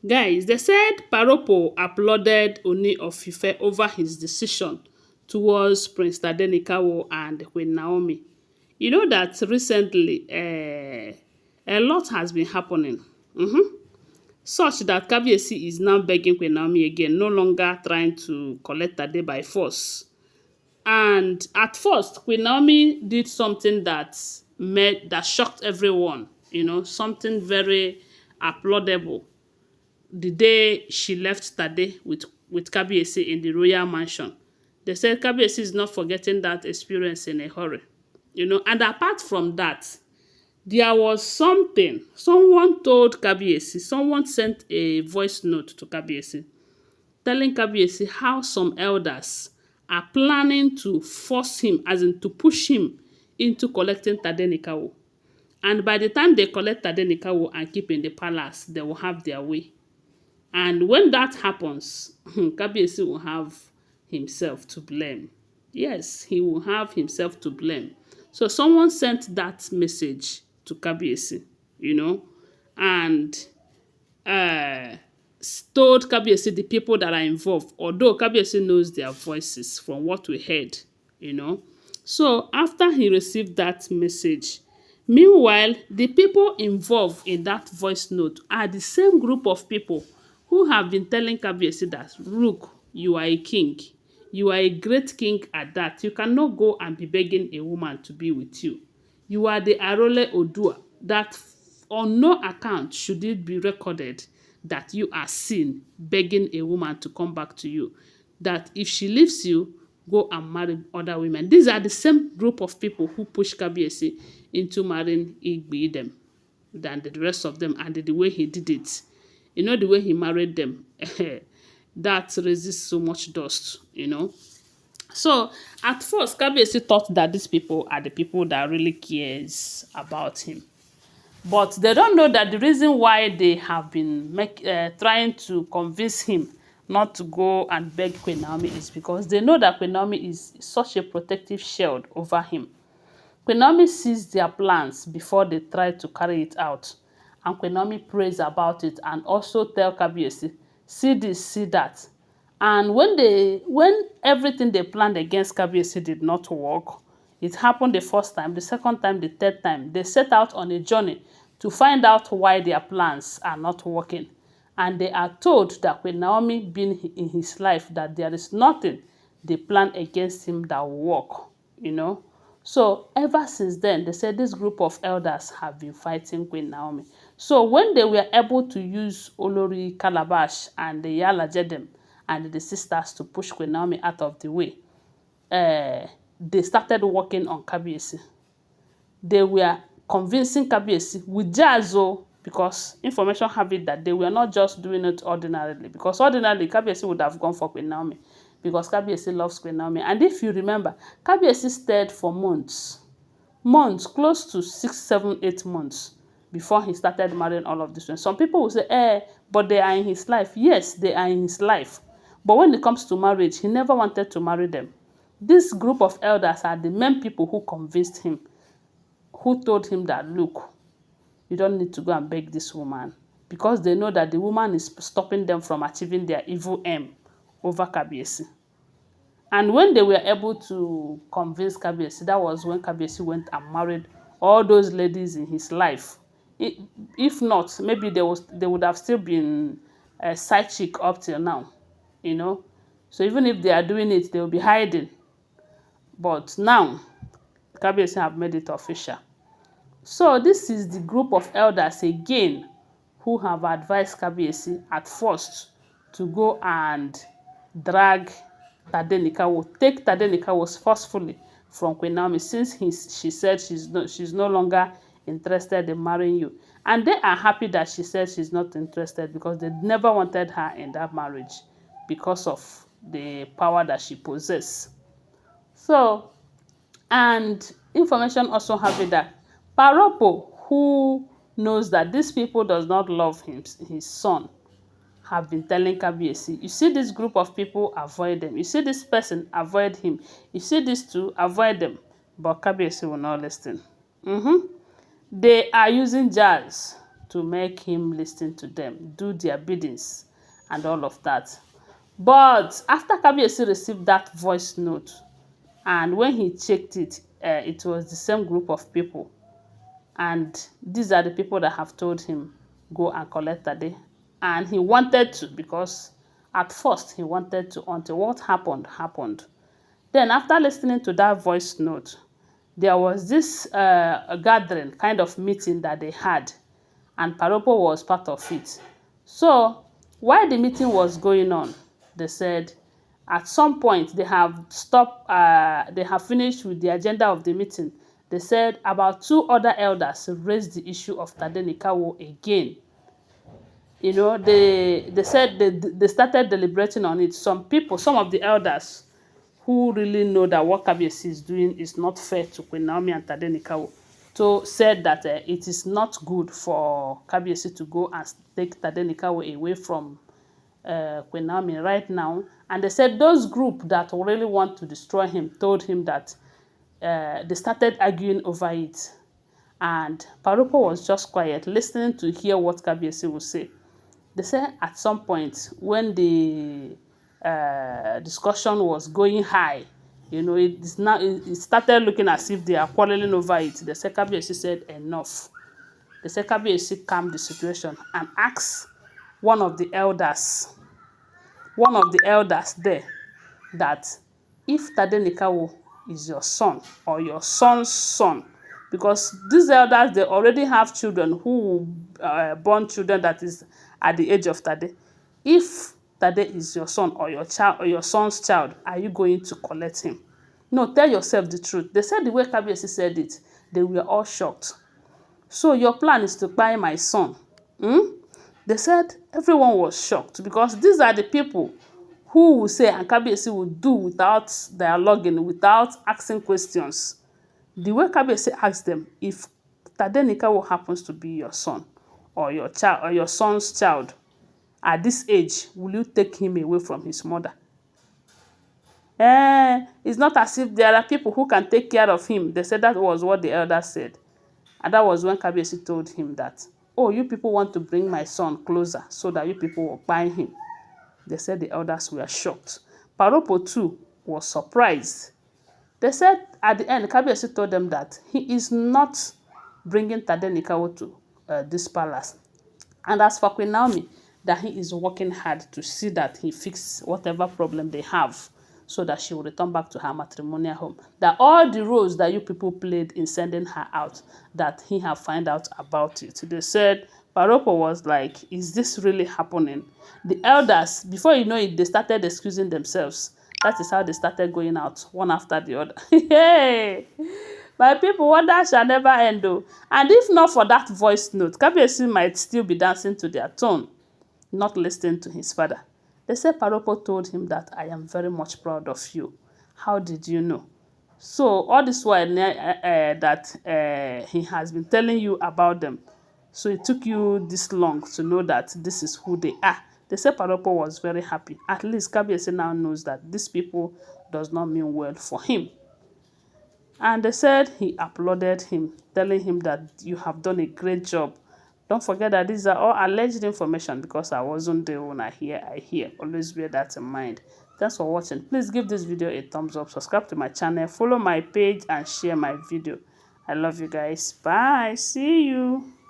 Guys, they said Ropo applauded Ooni of Ife over his decision towards Prince Tadenikawo and Queen Naomi. You know that recently a lot has been happening. Such that Kabiyesi is now begging Queen Naomi again, no longer trying to collect Tade by force. And at first, Queen Naomi did something that shocked everyone, something very applaudable the day she left Tade with Kabiyesi in the royal mansion. They said Kabiyesi is not forgetting that experience in a hurry. And apart from that, there was something. Someone told Kabiyesi, someone sent a voice note to Kabiyesi telling Kabiyesi how some elders are planning to force him, as in to push him into collecting Tadenikawo. And by the time they collect Tadenikawo and keep in the palace, they will have their way. And when that happens, Kabiyesi will have himself to blame. Yes, he will have himself to blame. So someone sent that message to Kabiyesi, and uh, told Kabiyesi the people that are involved, although Kabiyesi knows their voices from what we heard. So after he received that message, meanwhile, the people involved in that voice note are the same group of people who have been telling Kabiyesi that, look, you are a king. You are a great king at that. You cannot go and be begging a woman to be with you. You are the Arole Odua that on no account should it be recorded that you are seen begging a woman to come back to you. That if she leaves you, go and marry other women. These are the same group of people who push Kabiyesi into marrying Igbi than the rest of them, and the way he did it. The way he married them, that raises so much dust. So at first, Kabiyesi thought that these people are the people that really cares about him. But they don't know that the reason why they have been trying to convince him not to go and beg Queen Naomi is because they know that Queen Naomi is such a protective shield over him. Queen Naomi sees their plans before they try to carry it out. And Queen Naomi prays about it and also tell Kabiyesi, see this, see that. And when everything they planned against Kabiyesi did not work, it happened the first time, the second time, the third time, they set out on a journey to find out why their plans are not working. And they are told that Queen Naomi being in his life, that there is nothing they plan against him that will work. So ever since then, they said this group of elders have been fighting Queen Naomi. So when they were able to use Olori Calabash and the Yala Jedem and the sisters to push Queen Naomi out of the way, they started working on Kabiyesi. They were convincing Kabiyesi with jazz, because information have it that they were not just doing it ordinarily. Because ordinarily, Kabiyesi would have gone for Queen Naomi because Kabiyesi loves Queen Naomi. And if you remember, Kabiyesi stayed for months, close to 6, 7, 8 months before he started marrying all of these women. Some people will say, but they are in his life. Yes, they are in his life. But when it comes to marriage, he never wanted to marry them. This group of elders are the main people who convinced him, who told him that, look, you don't need to go and beg this woman, because they know that the woman is stopping them from achieving their evil aim over Kabiyesi. And when they were able to convince Kabiyesi, that was when Kabiyesi went and married all those ladies in his life. If not, maybe they would have still been a side chick up till now. So even if they are doing it, they will be hiding. But now, Kabiyesi have made it official. So this is the group of elders again who have advised Kabiyesi at first to go and drag Tadenikawo, take Tadenikawo forcefully from Queen Naomi, since she said she's no longer interested in marrying you. And they are happy that she said she's not interested, because they never wanted her in that marriage because of the power that she possesses. So, and information also have it that Ropo, who knows that these people does not love his son, have been telling Kabiyesi, you see this group of people, avoid them. You see this person, avoid him. You see these two, avoid them. But Kabiyesi will not listen. They are using jazz to make him listen to them, do their biddings, and all of that. But after Kabiyesi received that voice note, and when he checked it, it was the same group of people. And these are the people that have told him, go and collect Tade. And he wanted to, because at first he wanted to, until what happened, happened. Then after listening to that voice note, there was this gathering, kind of meeting that they had, and Paropo was part of it. So while the meeting was going on, they said at some point they have stopped, they have finished with the agenda of the meeting. They said about 2 other elders raised the issue of Tadenikawo again. You know, they said they started deliberating on it. Some people, some of the elders who really know that what Kabiyesi is doing is not fair to Queen Naomi and Tadenikawo, so said that it is not good for Kabiyesi to go and take Tadenikawo away from Queen Naomi right now. And they said those group that really want to destroy him told him that they started arguing over it. And Paropo was just quiet, listening to hear what Kabiyesi would say. They said at some point when the discussion was going high, you know, it started looking as if they are quarreling over it. The Kabiyesi said enough. The Kabiyesi calmed the situation and asked one of the elders there, that if Tadenikawo is your son or your son's son, because these elders, they already have children who born children that is at the age of Tade. If Tade is your son or your child or your son's child, are you going to collect him? No, tell yourself the truth. They said the way Kabiyesi said it, they were all shocked. So your plan is to buy my son. They said everyone was shocked, because these are the people who will say and Kabiyesi will do without dialoguing, without asking questions. The way Kabiyesi asked them, if Tadenikawo happens to be your son or your child or your son's child at this age, will you take him away from his mother? It's not as if there are people who can take care of him. They said that was what the elders said. And that was when Kabiyesi told him that, oh, you people want to bring my son closer so that you people will buy him. They said the elders were shocked. Paropo too was surprised. They said at the end, Kabiyesi told them that he is not bringing Tadenikawo to this palace. And as for Queen Naomi, that he is working hard to see that he fixes whatever problem they have, so that she will return back to her matrimonial home. That all the roles that you people played in sending her out, that he have found out about it. They said, Paropo was like, is this really happening? The elders, before you know it, they started excusing themselves. That is how they started going out, one after the other. Hey, my people, wonder shall never end though. And if not for that voice note, Kabiyesi might still be dancing to their tune, not listening to his father. They said Paropo told him that I am very much proud of you. How did you know? So all this while that he has been telling you about them. So it took you this long to know that this is who they are. They said Paropo was very happy. At least Kabiyesi now knows that these people does not mean well for him. And they said he applauded him, telling him that you have done a great job. Don't forget that these are all alleged information, because I wasn't there when I hear. Always bear that in mind. Thanks for watching. Please give this video a thumbs up, subscribe to my channel, follow my page, and share my video. I love you guys. Bye. See you.